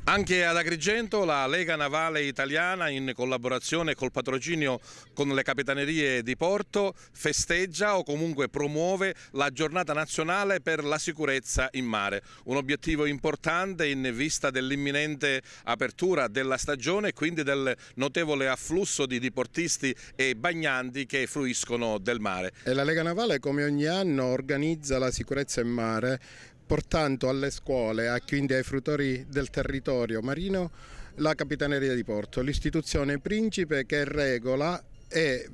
Anche ad Agrigento la Lega Navale Italiana, in collaborazione col patrocinio con le Capitanerie di Porto, festeggia o comunque promuove la giornata nazionale per la sicurezza in mare. Un obiettivo importante in vista dell'imminente apertura della stagione e quindi del notevole afflusso di diportisti e bagnanti che fruiscono del mare. E la Lega Navale, come ogni anno, organizza la sicurezza in mare, portando alle scuole, quindi ai fruitori del territorio marino, la Capitaneria di Porto, l'istituzione principe che regola e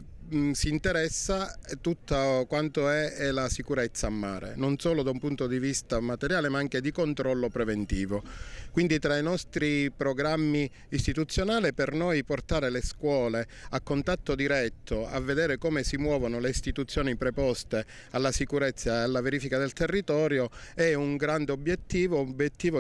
si interessa tutto quanto è la sicurezza a mare, non solo da un punto di vista materiale ma anche di controllo preventivo. Quindi tra i nostri programmi istituzionali per noi portare le scuole a contatto diretto, a vedere come si muovono le istituzioni preposte alla sicurezza e alla verifica del territorio è un grande obiettivo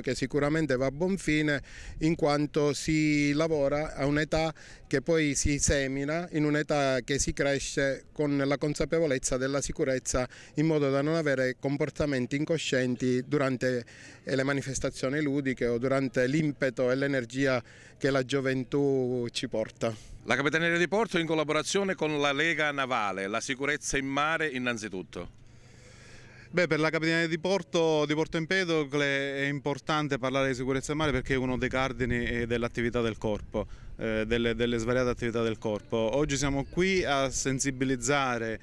che sicuramente va a buon fine, in quanto si lavora a un'età che poi si semina, in un'età che si cresce con la consapevolezza della sicurezza, in modo da non avere comportamenti incoscienti durante le manifestazioni ludiche o durante l'impeto e l'energia che la gioventù ci porta. La Capitaneria di Porto in collaborazione con la Lega Navale, la sicurezza in mare innanzitutto. Per la Capitaneria di Porto Empedocle è importante parlare di sicurezza in mare perché è uno dei cardini dell'attività del corpo, delle svariate attività del corpo. Oggi siamo qui a sensibilizzare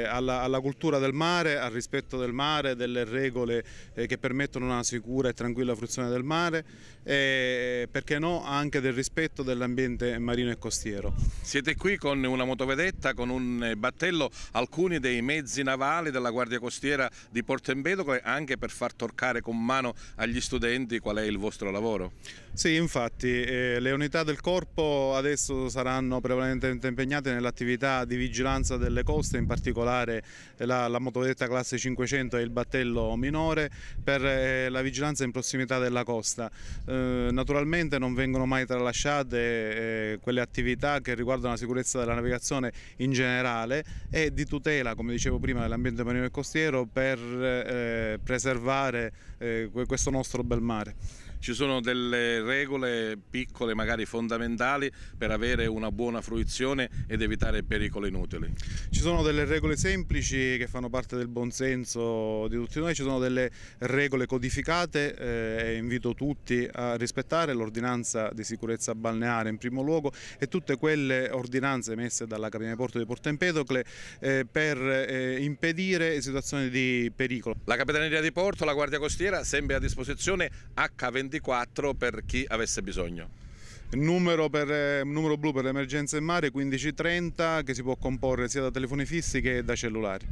alla cultura del mare, al rispetto del mare, delle regole che permettono una sicura e tranquilla fruizione del mare e, perché no, anche del rispetto dell'ambiente marino e costiero. Siete qui con una motovedetta, con un battello, alcuni dei mezzi navali della Guardia Costiera di Porto Empedocle, anche per far toccare con mano agli studenti qual è il vostro lavoro. Sì, infatti le unità del corpo adesso saranno prevalentemente impegnate nell'attività di vigilanza delle coste, in particolare la motovedetta classe 500 e il battello minore per la vigilanza in prossimità della costa. Naturalmente non vengono mai tralasciate quelle attività che riguardano la sicurezza della navigazione in generale e di tutela, come dicevo prima, dell'ambiente marino e costiero per preservare questo nostro bel mare. Ci sono delle regole piccole, magari fondamentali, per avere una buona fruizione ed evitare pericoli inutili? Ci sono delle regole semplici che fanno parte del buonsenso di tutti noi, ci sono delle regole codificate e invito tutti a rispettare l'ordinanza di sicurezza balneare in primo luogo e tutte quelle ordinanze emesse dalla Capitaneria di Porto di Porto Empedocle per impedire situazioni di pericolo. La Capitaneria di Porto, la Guardia Costiera, sempre a disposizione H24 per chi avesse bisogno. Numero blu per l'emergenza in mare 1530, che si può comporre sia da telefoni fissi che da cellulari.